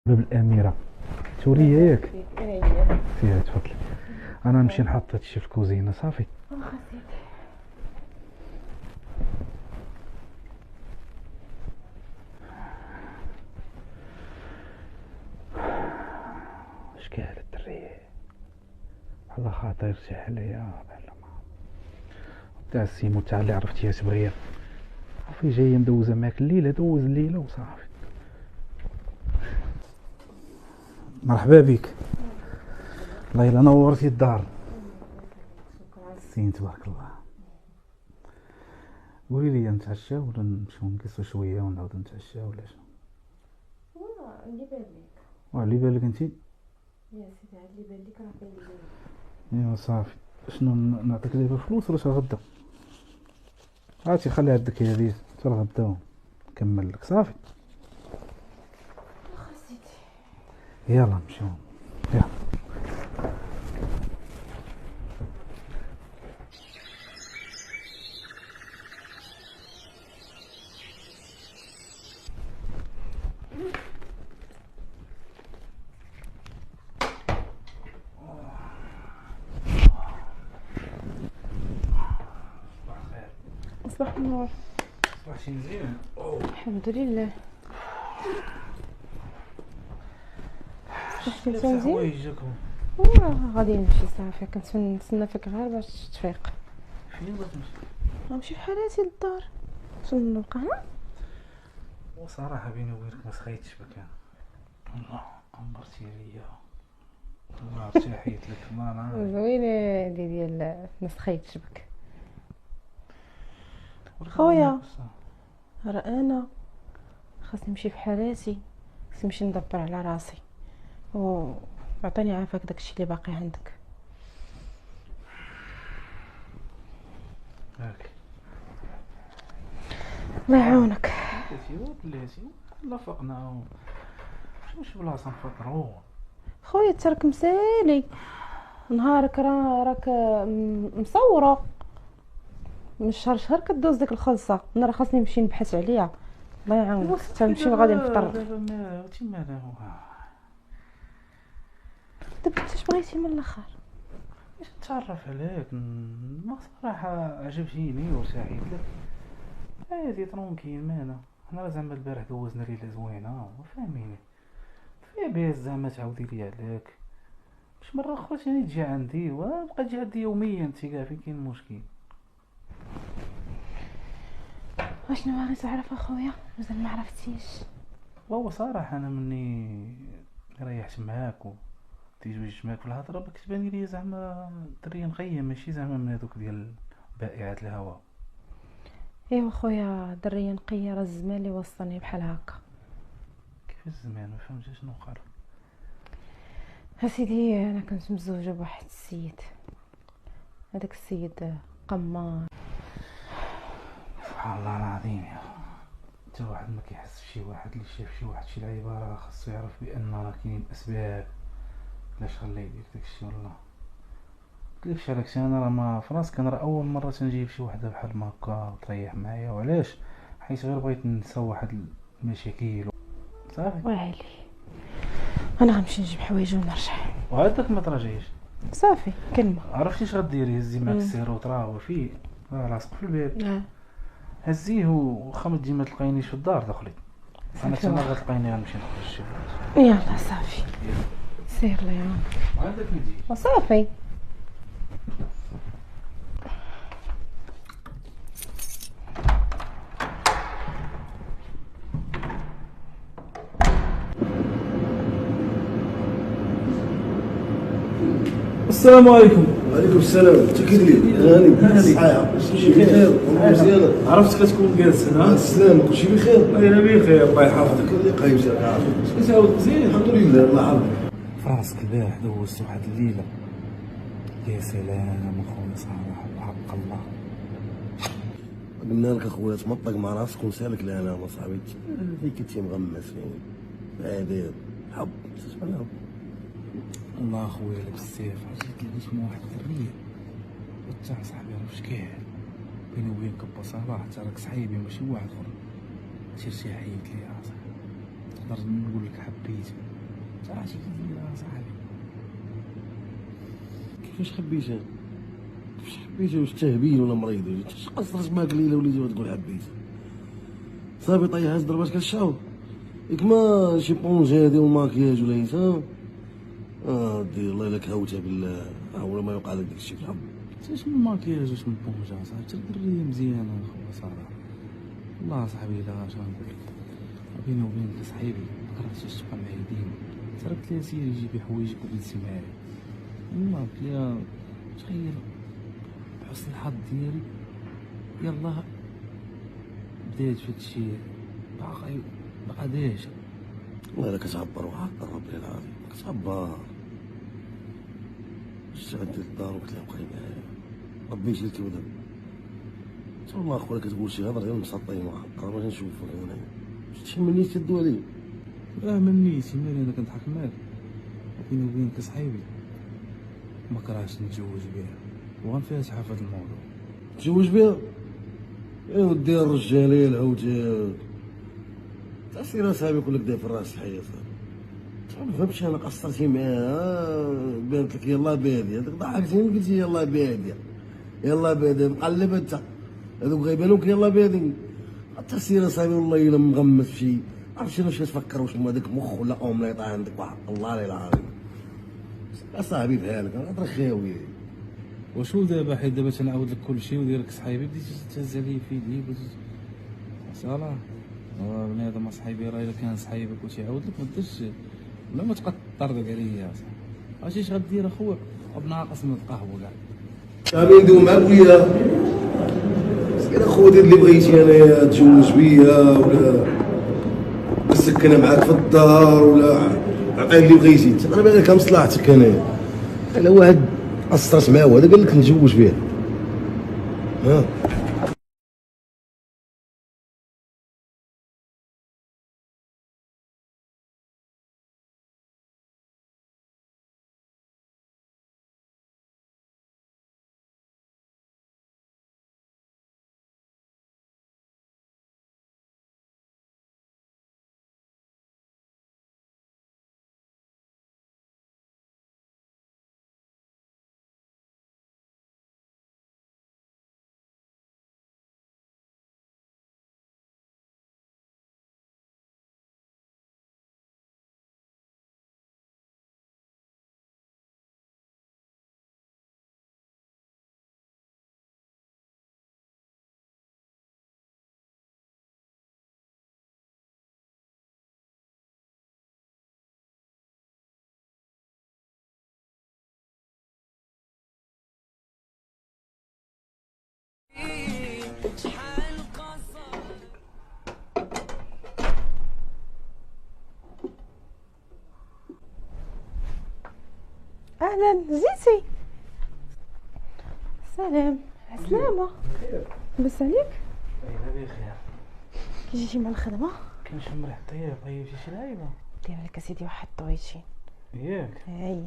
باب الاميره سوريه ياك؟ هي سير تفضل. انا نمشي نحط هادشي في الكوزينه صافي. خسيت. اش كاين الدري بحال خاطر يرتاح عليا بحال ما تاع السيمو تاع اللي عرفتيها تبغيا صافي جايه مدوزه معاك الليله دوز الليله وصافي. مرحبا بك. الله الا نورتي الدار. سين تبارك الله. قولي لي نتعشى ولا نمشيو نقصو شويه ونعاودو نتعشى ولا شنو؟ اللي بالك اللي بالك انت؟ يا سيدي عاد اللي بالك راه باين لي. ايوا صافي. شنو نعطيك دابا فلوس ولا غدا؟ هاتي خلي عندك هذه حتى الغدا نكمل لك صافي. خسيتي. يلا نمشيو يلا. صباح النور. صباح شي مزيان. الحمد لله. صباحتي لابسه مزيان. حوايجكم. غادي نمشي صافي، كنت نتسنى فيك غير باش تفيق. فين بغيت تمشي؟ غنمشي بحالاتي للدار. شنو نبقى هنا؟ وصراحه بيني وبينك ما سخيتش بك انا. الله عمرتي عليا. الله ارتاحيت لك الله نعم. زوينه هادي ديال ما سخيتش بك. خويا راه انا خاصني نمشي بحالاتي، خاصني نمشي ندبر على راسي وعطيني عافاك داكشي اللي باقي عندك. هاك الله يعاونك. بلاتي لا فقنا شي بلاصه نفطرو. خويا ترك مسالي نهارك راك مصوره من شهر كدوز ديك الخلصه. انا راه خاصني نمشي نبحث عليها. الله يعاونك حتى نمشي غادي نفطر. دابا انت اش بغيتي من الاخر؟ باش نتعرف عليك ما صراحه عجبتيني وارتحيت لك. عادي ترونكيل مالا حنا زعما البارح دوزنا ليله زوينه وفاهميني فيها بيز زعما تعاودي لي عليك باش مره اخرى ثاني تجي عندي وبقى تجي عندي يوميا انت كاع فين كاين المشكل. اشنو باغي تعرف اخويا؟ مازال ما عرفتيش. وهو صراحه انا مني ريحت معاك وتزوجت معاك في الهضره كتبان لي زعما دريه نقيه ماشي زعما من هذوك ديال بائعات الهواء. ايوا خويا دريه نقيه، راه الزمان اللي وصلني بحال هكا. كيف الزمان ما فهمتش شنو قال؟ سيدي انا كنت مزوجه بواحد السيد، هذاك السيد قمار. سبحان الله العظيم يا حتى واحد ما كيحس بشي واحد اللي شاف شي واحد شي لعيبه راه خاصو يعرف بان راه كاينين اسباب علاش خلى يدير داكشي. والله قلتلكش على انا راه ما فراسك انا راه اول مره تنجيب شي وحده بحال ما هكا تريح معايا وعلاش حيت غير بغيت نسى واحد المشاكل صافي. وعلي انا غنمشي نجيب حوايج ونرجع. وهذاك ما تراجعيش صافي كلمه. عرفتي اش غديري؟ هزي معاك السيروط راه فيه راه لاصق في الباب. هزيه وخا ما تجي ما تلقاينيش في الدار دخلي انا حتى ما غتلقايني غنمشي نخرج شي بلاصه. يلا صافي سير الله يعاونك. عندك ما تجيش وصافي. السلام عليكم. وعليكم السلام. تكيد لي غالي صحيح كلشي بخير مزيانه. عرفتك كتكون جالس هنا. السلام كلشي بخير. انا بخير الله يحفظك. اللي قايم ساعه كتعاود مزيان الحمد لله الله يحفظك. فراسك البارح دوزت واحد الليله يا سلام اخويا صراحه بحق الله. قلنا لك اخويا تمطق مع راسك ونسالك لهنا ما صاحبي اللي كنتي مغمس يعني بعدين حب تسمع لهم. الله اخويا لابس السيف جيت لقيت مع واحد الدريه وتا صاحبي راه فاش كاين بيني وبينك بصراحه حتى راك صحيبي ماشي واحد اخر. شي حيت لي اصاحبي نقدر نقول لك حبيت عرفتي كيدير صاحبي. كيفاش خبيتها؟ كيفاش حبيتها؟ واش تهبيل ولا مريض؟ واش قصرت معاك ليله وليتي وتقول حبيت؟ صافي طيح هاز ضربات كالشعو ياك ما شي بونج هادي والماكياج ولا ها. دي الله الا كهوتها بالله، ولا ما يوقع لك داكشي في الحب. علاش من ماكياج واش من بونجا صاحبي؟ حتى الدريه مزيانه اخويا صراحه. والله صاحبي الا اش غنقول لك، بيني وبينك صاحبي ما كرهتش تبقى معايا ديما. تركت لي سيري جيبي حوايجك وجلسي معايا. والله يا تخيل بحسن الحظ ديالي يلا بديت في هادشي باقا دايشه. والله الا كتعبر وحق ربي العظيم كتعبر. شعدت للدار وقلت لها بقاي معايا ربي يشريك ودم. والله اخويا كتقول شي هضره غير مسطين وحق ما نشوفو هنايا. واش تحملني تدو عليا؟ من نيتي مالي انا كنضحك معاك. بيني وبينك صاحبي ما كرهتش نتزوج بها وغنفاتحها في هذا الموضوع. تزوج بها؟ يا ودي الرجال يا العوجات تأثير اصاحبي يقول لك داير في الراس الحياة صاحبي. ما فهمتش انا قصرتي معاها بانت لك يلا بادية ضحكتيني قلتي يلا بادية يلا بادية مقلب انت هذوك غيبانوك يلا بادي. التأثير اصاحبي والله الا مغمس في عرفتي واش تفكر واش هما داك مخ ولا اومليط عندك وحق الله العظيم. اصاحبي بحالك انا خاوي. وشو دابا حيت دابا تنعاود لك كل شيء وديرك صحيبي بديتي تهز عليا في يدي صالح. بنادم اصاحبي راه الا كان صحيبك وتيعاود لك ما ديرش لا ما تبقى تطردق عليا يا صاحبي. عرفتي اش غدير اخويا؟ بناقص من القهوه كاع. شامي ندوي معاك وياه مسكين اخويا دير اللي بغيتي انايا تزوج بيا ولا نسكن معاك في الدار ولا عطيني اللي بغيتي انا باغي لك مصلحتك انايا. انا واحد قصرت معاه وهذا قال لك نتزوج بيه ها. اهلا جيتي. سلام عسلامة. لبس عليك اي بخير. كي جيتي مع الخدمة كنشم ريحة الطياب. طيب شي لعيبه دير لك اسيدي واحد طويتين ياك هاي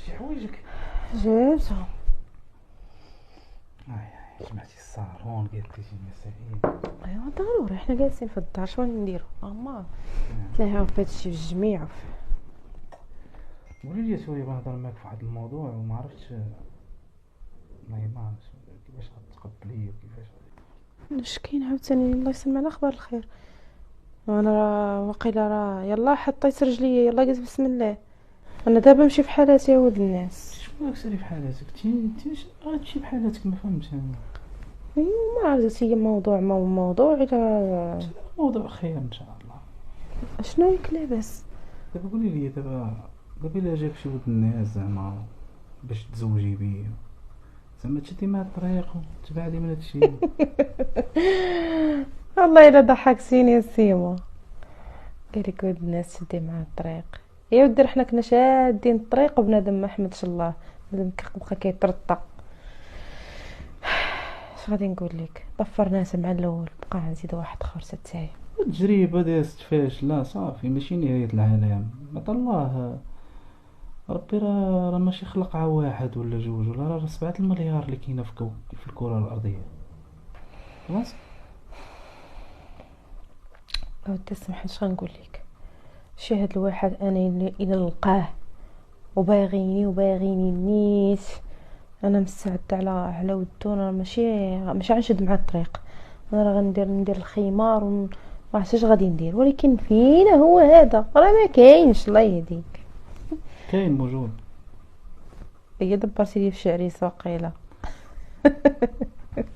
شي حوايجك. جبتهم. جمعتي الصالون قالت لي شي مسائل. ايوا ضروري حنا جالسين في الدار شنو نديرو اما تلاها في هادشي في الجميع قولي لي شويه بنهضر معاك في واحد الموضوع وما عرفتش ما كيفاش غتقبليه وكيفاش اش كاين عاوتاني. الله يسمعنا اخبار الخير. وانا راه واقيلا راه يلا حطيت رجليا يلا قلت بسم الله. انا دابا نمشي في حالاتي يا ولد الناس. شكون راك سالي في حالاتك؟ انت غتمشي بحالاتك ما فهمتش انا. ايوا ما عرفت هي موضوع الى موضوع خير ان شاء الله. شنو ياك لاباس؟ دابا قولي لي دابا الا جاك شي ولد الناس زعما باش تزوجي بيه زعما تشدي مع الطريق وتبعدي من هادشي. والله الا ضحكتيني يا سيما. قالك ولد الناس تشدي مع الطريق يا ودي حنا كنا شادين الطريق وبنادم ما حمدش الله بنادم بقى كيترطى. اش غادي نقول لك ضفرنا مع الاول بقى نزيد واحد اخر تاعي. التجربه دازت فاشله صافي ماشي نهايه العالم. عطا الله ربي راه ماشي خلق واحد ولا جوج ولا راه 7 المليار اللي كاينه في الكره الارضيه خلاص. ودي سمح اش غنقول لك شي هاد الواحد انا الا نلقاه وباغيني نيت، انا مستعده على ودو. انا ماشي غنشد مع الطريق، انا راه ندير الخمار ما عرفتش غادي ندير. ولكن فينا هو هذا راه ما كاينش، الله يهديك. كاين موجود. هي دبرتي لي في شعري ساقيله.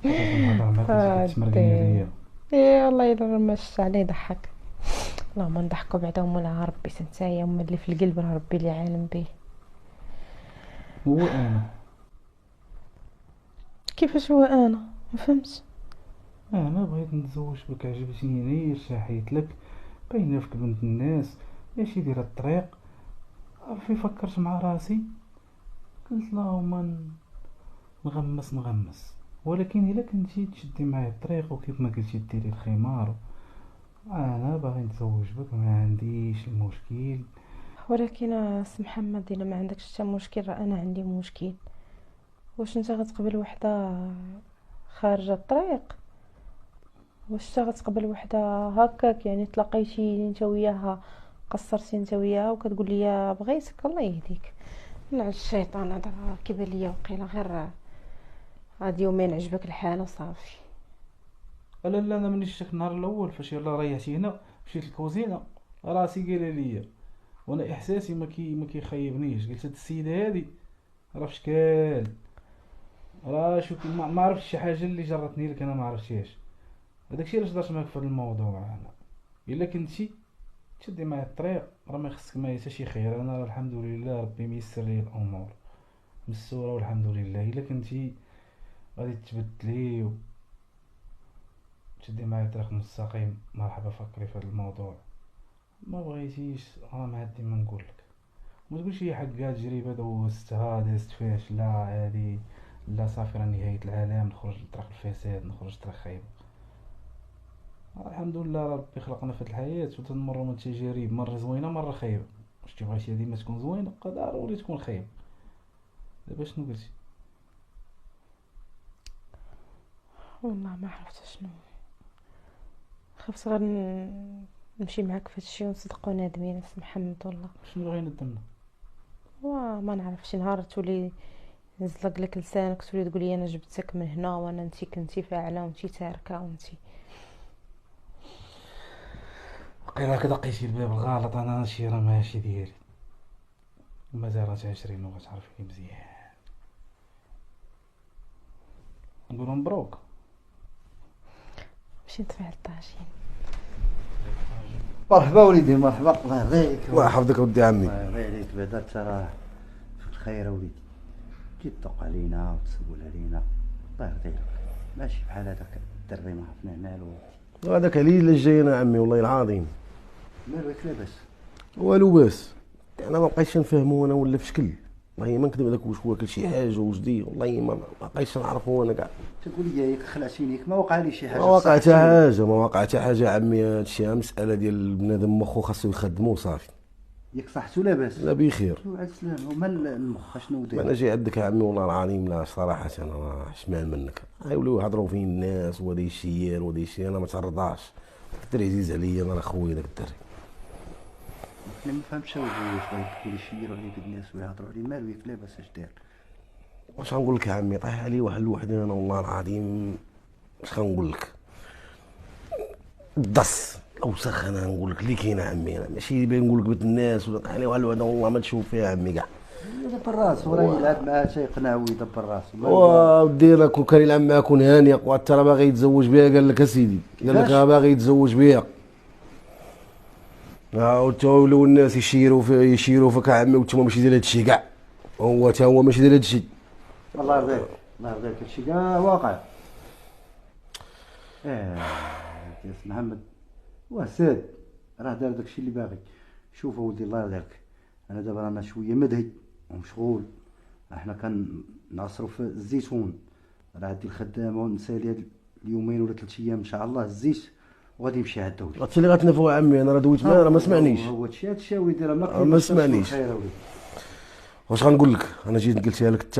نهضر معاك تمرقني عليا. ايه والله الا ما شفت عليه يضحك. اللهم نضحكوا بعدا ومولها ربي، نتايا هما اللي في القلب راه ربي اللي عالم به. هو انا كيفاش هو انا ما فهمتش؟ انا بغيت نتزوج بك، عجبتيني، ارتحيت لك، باينه فيك بنت الناس، ماشي دير الطريق. عرفي فكرت مع راسي قلت اللهم نغمس. ولكن الا كنتي تشدي معايا الطريق وكيف ما قلتي ديري الخمار، انا باغي نتزوج بك، ما عنديش المشكل. ولكن سي محمد الا ما عندكش حتى مشكل راه انا عندي مشكل. واش انت غتقبل وحده خارجه الطريق؟ واش انت غتقبل وحده هكاك يعني تلاقيتي انت وياها، قصرتي انت وياها وكتقول لي بغيتك؟ الله يهديك، نعس الشيطان هذا راه كيبان ليا وقيله غير هاد يومين عجبك الحال وصافي. لا انا مني شفتك النهار الاول فاش يلا ريحتينا مشيت للكوزينه، راسي قايله ليا، وانا احساسي ما كيخيبنيش. قلت هاد السيده هادي راه في شكال، راه شوف ما عرفتش شي حاجه اللي جرتني لك، انا ما عرفتيش. هذاك الشيء علاش درت معاك في هذا الموضوع. انا الا كنتي تشدي معايا الطريق راه ما خصك معايا حتى شي خير، انا راه الحمد لله ربي ميسر لي الامور مسوره والحمد لله. الا كنتي غادي تبدلي وتشدي معايا الطريق مستقيم، مرحبا فكري في هذا الموضوع. ما بغيتيش راه ما عندي ما نقول لك. ما تقولش لي حق تجربه دوزتها دازت فيهاش، لا هادي لا صافي راه نهايه العالم، نخرج لطريق الفساد، نخرج لطريق خايبه. الحمد لله ربي خلقنا في هاد الحياه وتنمروا من تجارب، مره زوينه مره خايبه. واش تبغيتي ديما تكون زوينه بقى ضروري تكون خايبه. دابا شنو قلتي؟ والله ما عرفت شنو، خفت غير نمشي معاك في هادشي ونصدقوا نادمين سي محمد. والله شنو بغينا ندمنا؟ ما نعرفش، نهار تولي نزلق لك لسانك تولي تقولي انا جبتك من هنا وانا انتي كنتي فاعله وانتي تاركه وانتي وقيلا هكا دقيتي الباب الغلط، انا هادشي راه ماشي ديالي. مازال راه تعشرين وغتعرفيني مزيان. نقولو مبروك. مشي نطفي على الطاجين. مرحبا وليدي، مرحبا، الله يرضيك. الله يحفظك ودي عمي. الله يرضي عليك، بعدا انت راه في الخير وليدي، تجي تدق علينا وتسول علينا، الله يرضي عليك. ماشي بحال هذاك الدري ما عرفناه مالو. هذاك علي اللي جاينا عمي والله العظيم. مالو ياك لاباس؟ والو باس، انا ما بقيتش نفهمو انا ولا في شكل. والله ما نكذب عليك، واش واكل شي حاجه واش دي، والله ما بقيتش نعرفو انا كاع. تقول لي ياك خلعتيني، ما وقع لي شي حاجه؟ ما وقع حتى حاجه، ما وقع حتى حاجه عمي. هادشي مساله ديال بنادم مخو خاصو يخدمو صافي. ياك صحتو لاباس؟ لا بخير. على السلام. وما المخ شنو داير؟ انا جاي عندك يا عمي والله العظيم، لا صراحه انا شمال منك. يوليو يهضروا فين الناس وهذا الشيال وهذا الشيء، انا ما ترضاش. الدري عزيز عليا، انا خويا داك الدري. انا ما فهمتش واش بغيت تقولي يشيروا عليك الناس ويهضروا عليه، مالو ياك لاباس اش داير؟ واش غنقول لك يا عمي، طايح علي واحد الوحده انا والله العظيم. اش غنقول لك، الدص اوسخ. انا نقول لك اللي كاين عمي، انا ماشي باين نقول لك بنت الناس ولا طايح علي واحد الوحده والله ما تشوف فيها عمي كاع. يدبر راسو، راه يلعب معاه تيقنع ويدبر راسو. ودي انا كون كان يلعب معاك كون هاني وانت راه باغي يتزوج بها، قال لك اسيدي قال لك راه باغي يتزوج بها. ولاو الناس يشيروا فيك عمي، وانتما ماشي داير هادشي كاع، هو تا هو ماشي داير هادشي. الله يرضيك، الله يرضيك، هادشي كاع واقع. يا سي محمد وساد راه دار داكشي اللي باغي. شوف اولدي الله يرضيك، انا دابا رانا شويه مدهي ومشغول، احنا كنعصروا في الزيتون، راه عندي الخدامه ونسالي هاد اليومين ولا 3 ايام ان شاء الله الزيت وغادي نمشي عند ولدي. هادشي اللي غتنفو عمي، انا راه دويت معاه راه ما سمعنيش. هو هادشي وليدي راه ما سمعنيش. واش غنقول لك، انا جيت قلتها لك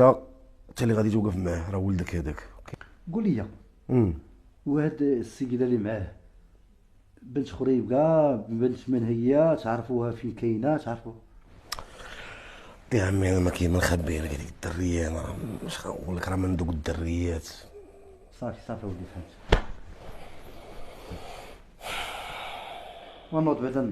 انت اللي غادي توقف معاه، راه ولدك هذاك. قول لي وهاد السيده اللي معاه بنت خريبكا، بنت من هي، تعرفوها فين كاينه، تعرفوها. يا عمي انا ما كاين ما نخبي لك هذيك الدريه، انا مش نقول لك راه من دوك الدريات. صافي ولدي فهمت. ونوض بعدا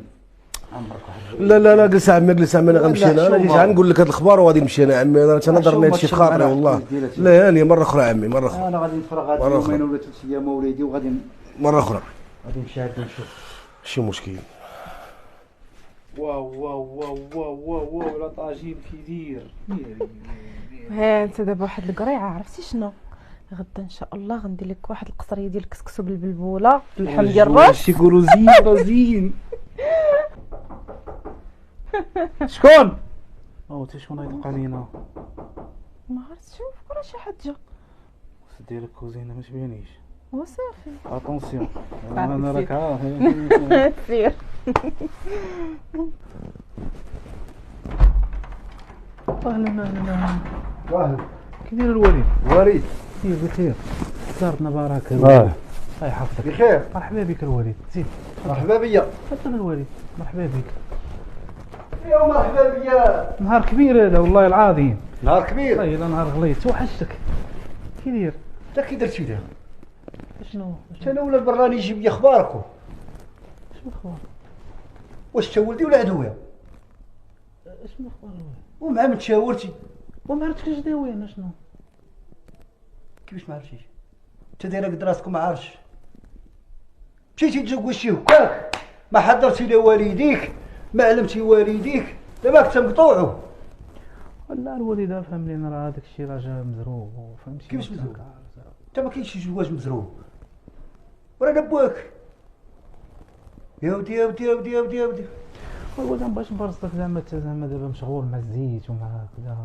عمرك واحد. لا جلس عمي جلس عمي، انا غنمشي انا جيت غنقول لك هاد الاخبار وغادي نمشي انا عمي، انا تنهضر لهاد الشيء في خاطري والله. لا هاني مره اخرى عمي، مره اخرى. انا غادي نفرغ هاد يومين ولا 3 ايام وليدي وغادي مره اخرى نمشي عاد نشوف. شي مشكل. واو واو واو واو واو واو لا طاجين كيدير. ها انت دابا واحد القريعه، عرفتي شنو؟ غدا ان شاء الله غندير لك واحد القصريه ديال الكسكسو بالبلبوله باللحم ديال الراس. شي يقولوا زين رزين. شكون؟ او تا شكون يدق علينا؟ ما عرفت، شوف راه شي حد جا ديال الكوزينه ما تبينيش. وصافي. اتونسيون بعد انا راك عارف. سير. اهلا اهلا. واهلا كي داير الوليد؟ وليد كيف بخير؟ دارتنا بارك الله يحفظك. بخير. مرحبا بك الوليد، زيد مرحبا بيا. تفضل الوليد، مرحبا بك. يا مرحبا بيا. نهار كبير هذا والله العظيم. نهار كبير. والله الا نهار غليظ، توحشتك. كي داير؟ انت كي درتي دابا؟ شنو انا ولا البراني يجيب لي اخباركم. شنو اخبار؟ واش انت ولدي ولا عدويا؟ شنو اخبار الوليد؟ ومع من تشاورتي؟ وما عرفتكش داوي انا شنو؟ كيفاش ما عرفتيش؟ انت دايره قد راسك وما عارفش. مشيتي تزوج شي هكاك، ما حضرتي لوالديك، ما علمتي والديك، دابا كنت مقطوعو. لا الوليد فهمني انا راه هذاك الشيء راه جا مزروب، فهمتي؟ كيفاش مزروب؟ انت ما كاينش شي زواج مزروب، وراه باك. يا ودي يا ودي يا ودي يا ودي يا ودي. والله باش نبرزطك زعما دابا مشغول مع الزيت ومع كذا.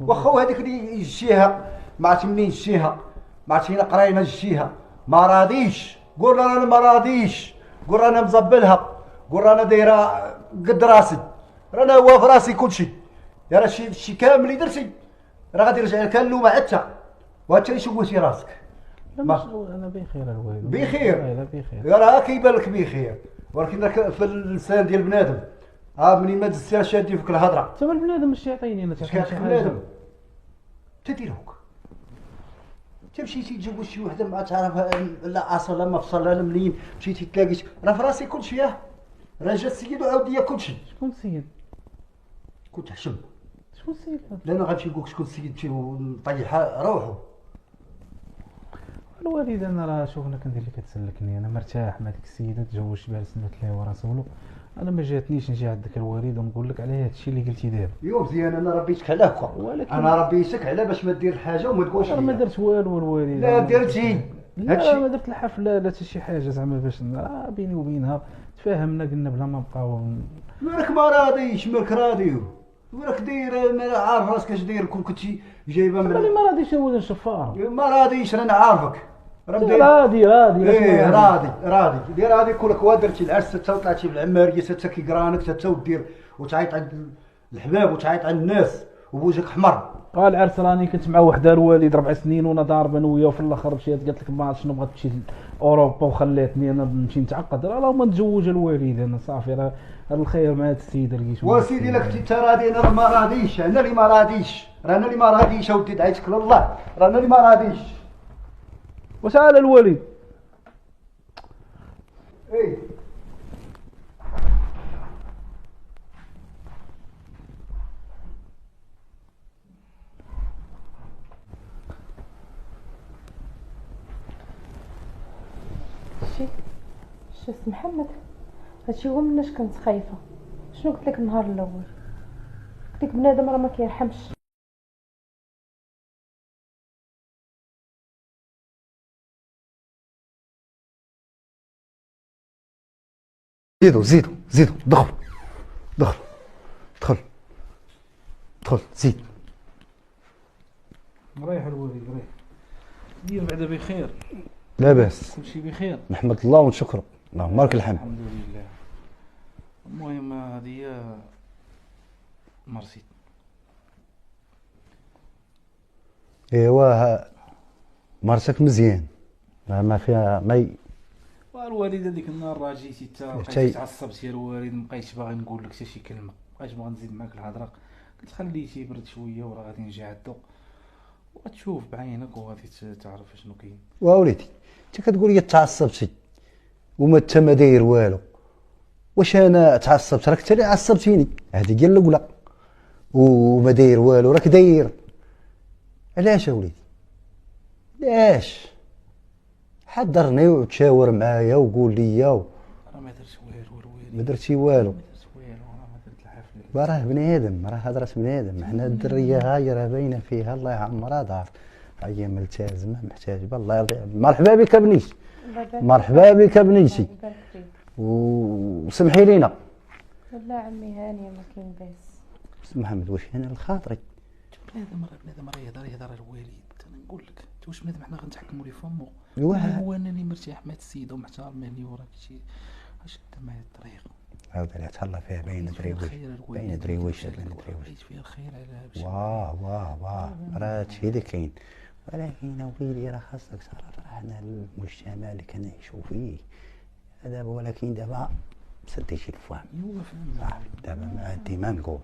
واخا هذيك اللي جيها ما عرفت منين جيها، ما عرفت فين قراينا جيها، ما راضيش. قول رانا ما راضيش، قول رانا مزبلها، قول رانا دايره قد راسي، رانا هو في راسي كلشي. يا راه شي كامل اللي درتي راه غادي يرجع لك اللومه حتى، وانت اللي شوهتي راسك. لا انا بخير الوالد. بخير. لا بخير. يا راه كيبان لك بخير، ولكن راك في اللسان ديال بنادم منين ما دزتيها شادي فيك الهضره. تما البنادم ماشي يعطيني انا اش كيعطيك بنادم؟ تدير هوك. انت مشيتي تزوج شي وحده ما تعرفها لا اصل لا مفصل لا منين، مشيتي تلاقيت راه في راسي كلشي. راه جا السيد وعاود ليا كلشي. شكون السيد؟ كنت حشم. شكون السيد هذا؟ لا انا غنمشي نقول لك شكون السيد، تمشي ونطيحها روحو. الوالد انا راه شوف انا كندير اللي كتسلكني، انا مرتاح مع ديك السيده تزوجت بها سنه الله ورسوله. انا ما جاتنيش نجي عندك الوالد ونقول لك على هذا الشيء اللي قلتي دابا. يو مزيان، انا ربيتك على هكا، ولكن انا ربيتك على باش ما دير الحاجه وما تقولش انا ما ليا. درت والو الوالد. لا درتي لا ما درت الحفله لا حتى شي حاجه زعما باش بيني وبينها تفاهمنا قلنا بلا ما نبقاو. مالك ما راضيش، مالك راضي وراك داير ما عارف راسك اش داير. كون كنتي جايبه من اللي ما راضيش هو الشفار. ما راضيش، انا عارفك راضي ايه راضي دير راضي. كلك درتي العرس حتى طلعتي بالعماريه حتى كيقرانك حتى ودير وتعيط عند الحباب وتعيط عند الناس وبوجهك احمر. قال العرس راني كنت مع وحده الوالد 4 سنين وانا ضارب انا وياه، وفي الاخر مشيت قالت لك ما عرفت شنو بغات تمشي لاوروبا وخلاتني انا نمشي نتعقد. راه ما نتزوج الوالد انا صافي، راه الخير مع هاد السيده لقيت. وسيدي الا كنتي انت راضي انا ما راضيش، انا اللي ما راضيش، رانا اللي ما راضيش. اودي دعيتك لله، رانا اللي ما راضيش. واش على الوالد؟ ايه شي سي محمد، هادشي هو مناش كنت خايفه. شنو قلت لك النهار الاول؟ قلت لك بنادم راه ما كيرحمش. زيدوا دخل زيد. رايح الوالد رايح. دير بعدا بخير؟ لا باس، كلشي بخير نحمد الله ونشكره، اللهم لك الحمد. الحمد لله. المهم هذه هي مرسيت. ايوا مرتك مزيان، ما فيها ما الوالده ديك النهار راه جيتي شي. تعصبتي يا الوالد، مابقيتش باغي نقول لك حتى شي كلمه، مابقيتش باغي نزيد معاك الهضره، قلت خليتي يبرد شويه وراه غادي نجي عندو وغتشوف بعينك وغادي تعرف شنو كاين. ووليدي انت كتقول لي تعصبتي وما انت ما داير والو، واش انا تعصبت؟ راك انت اللي عصبتيني، هذه هي الاولى. وما داير والو راك داير. علاش اوليدي؟ علاش؟ حضرني وتشاور معايا وقول لي راه ما درت والو الوالد، ما درتي والو. ما درت والو، راه ما درت الحفله. راه بني ادم، راه هضره بني ادم. حنا الدريه هاي راه باينه فيها الله يعمرها دار، هي ملتزمه محتاجه. الله يرضي. مرحبا بك بنيتي، مرحبا بك بنيتي، وسمحي لينا. لا عمي هانيه ما كاين باس. بس محمد واش انا لخاطري؟ بنادم راه يهضر الوالد، انا نقول لك انت واش بنادم حنا غنتحكموا ليه فمو. واحد هو انني مرتاح مع السيده ومحترمه لي وراك شي اش قد معايا الطريق. عاود عليها تهلا فيها باينه دريويش، باينه دريويش عيش فيها الخير على باش واه راه هادشي اللي كاين. ولكن وليدي راه خاصك تعرف راه حنا المجتمع اللي كنعيشو فيه دابا، ولكن دابا سديتي الفهم. ايوا فهمت. دابا ديما نقول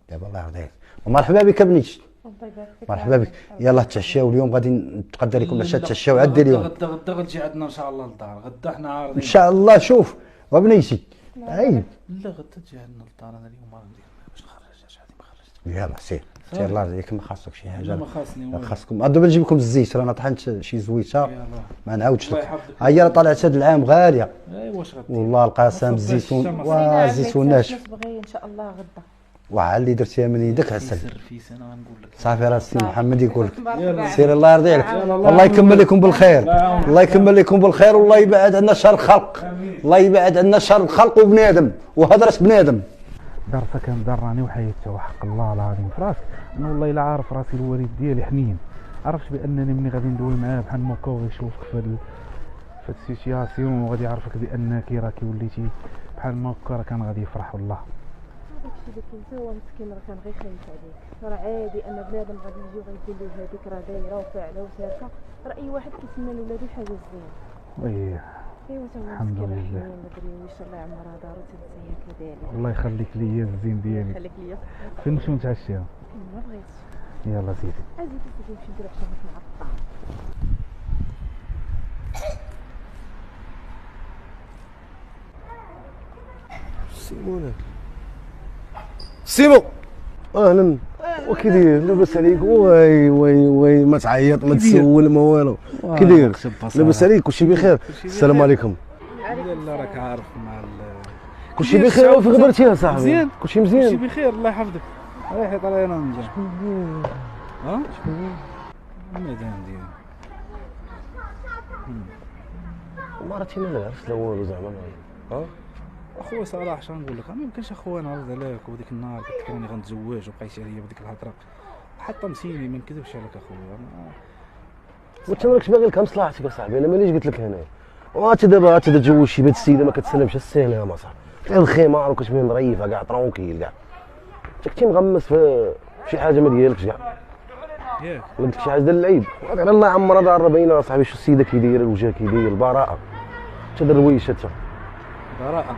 دابا الله يرضيك. ومرحبا بك بنيتي، الله يبارك فيك. مرحبا بك. يلاه تعشاو اليوم، غادي نتقدر لكم باش تعشاو عندي اليوم غدا غتجي عندنا ان شاء الله للدار، غدا حنا عارضين ان شاء الله. شوف وبنيتي عيب. لا غدا تجي عندنا للدار، انا اليوم ما ندير باش نخرج اش غادي ما خرجت. يلاه سير سير الله يرضيك. ما خاصك شي حاجه، ما خاصني والو. خاصكم دوبا نجيب لكم الزيت، رانا طحنت شي زويته يلاه ما نعاودش الله لك. يحفظك. هيا طلعت هذا العام غاليه ايوا واش غدير والله القسم. الزيتون والزيتون ناشف. تبغي ان شاء الله غدا. وعا اللي درتيها من يدك عسل. في سنه غنقول لك صافي راه السي محمد يقول لك يلا. سير الله يرضي عليك. الله يكمل لكم بالخير، الله يكمل لكم بالخير، والله يبعد عنا شر الخلق، الله يبعد عنا شر الخلق وبنادم وهضره بنادم. دارتها كان دار راني وحيدتها وحق الله العظيم في راسك. انا والله الا عارف راسي الوالد ديالي حنين، عرفت بانني ملي غادي ندوي معاه بحال ما هكا وغيشوفك في السيتياسيون وغادي يعرفك بانك راكي وليتي بحال ما هكا، راه كان غادي يفرح والله. داكشي اللي كنت هو مسكين راه كان غير خايف عليك، راه عادي ان بنادم غادي يجي وغيقول له هذيك راه دايره وفاعله وساركه، راه اي واحد كيتمنى لولادو حاجه زوينه. اييه ايوا تا هو الحمد مسكين راه لله. حنين ما دري واش الله يعمرها دارو تنسيها كذلك. الله يخليك ليا الزين ديالي. خليك ليا فين نمشيو نتعشاو؟ ما بغيتش. يلا سيدي. اجي تسجل نمشي ندير بشوفك مع الطعام. سيمون سيمو اهلا. وكي داير؟ لاباس عليك؟ وي ما تعيط ما تسول ما والو. كي داير؟ لاباس عليك؟ كلشي بخير؟ السلام عليكم. لا راك عارف مع كلشي بخير وفي غبرتي يا صاحبي؟ مزيان كلشي مزيان؟ بخير الله يحفظك. رايح طالع انا نجي. ها الميدان ديالي مرتي ما عرفت لا والو زعما. ها اخويا صلاح شنو نقول لك، ما يمكنش اخويا نعرض عليك وديك النهار قلت لك راني غنتزوج وبقيتي عليا بديك الهضره حتى مسيني ما نكذبش عليك اخويا. وانت مالكش باغي لك مصلحتك اصاحبي. انا ماليش قلت لك هنايا وانت دابا تتزوج شي بنت السيده ما كتسلمش السهله يا مصاحبي. غير الخمار وكتبين ظريفه كاع طرونكيل كاع. انت كنتي مغمس في شي حاجه ما ديالكش كاع. ياك ما قلت لك شي حاجه ديال العيب. غير الله يعمرها دار باينه اصاحبي. شو السيده كي دايره الوجه كي داير البراءه. انت درويش انت. براءة.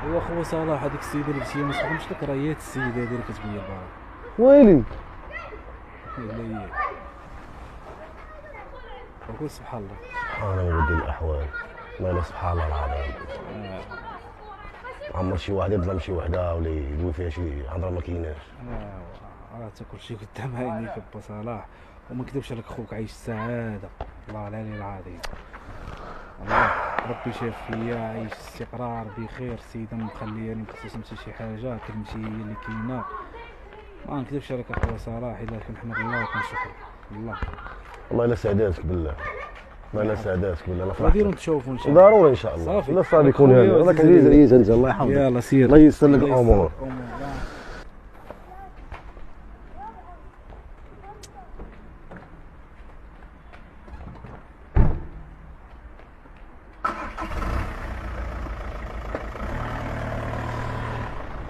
هو اخويا صلاح هذيك السيده اللي مشي ما تفهمش لك راه هي السيده هذه اللي كتبين البراءة. ويلي لا هي وقول سبحان الله. سبحان ودي الاحوال. لا سبحان الله العظيم. عمر شي واحد يظلم شي وحده ولا يدوي فيها شي هضره ما كايناش. راه تاكل شي قدام عينيك با صلاح وما نكذبش عليك اخوك عايش السعاده الله العلي العظيم. الله ربي شاف فيا عايش استقرار بخير. السيده مخلياني مخصص نمشي شي حاجه كنمشي هي اللي كاينه. ما نكذبش عليك اخويا صلاح الا كنحمد الله وكنشكر الله. والله الا سعداتك بالله. والله الا سعداتك بالله. انا فرحت. غادي نتشوفوا ان شاء الله. ضروري ان شاء الله. صافي. لا صافي يكون هذا هذاك عزيز عزيز انت الله يحفظك. يلا سير الله ييسر لك الامور.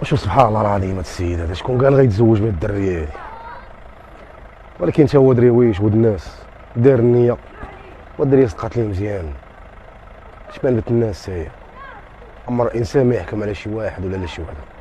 وشوف سبحان الله العظيم هاد السيد هذا شكون قال غيتزوج من الدريه هادي؟ ولكن تا هو دريويش ود الناس دار النيه والدريه صدقات ليه مزيان. اش بان بنت الناس هي عمر انسان ما يحكم على شي واحد ولا على شي وحده.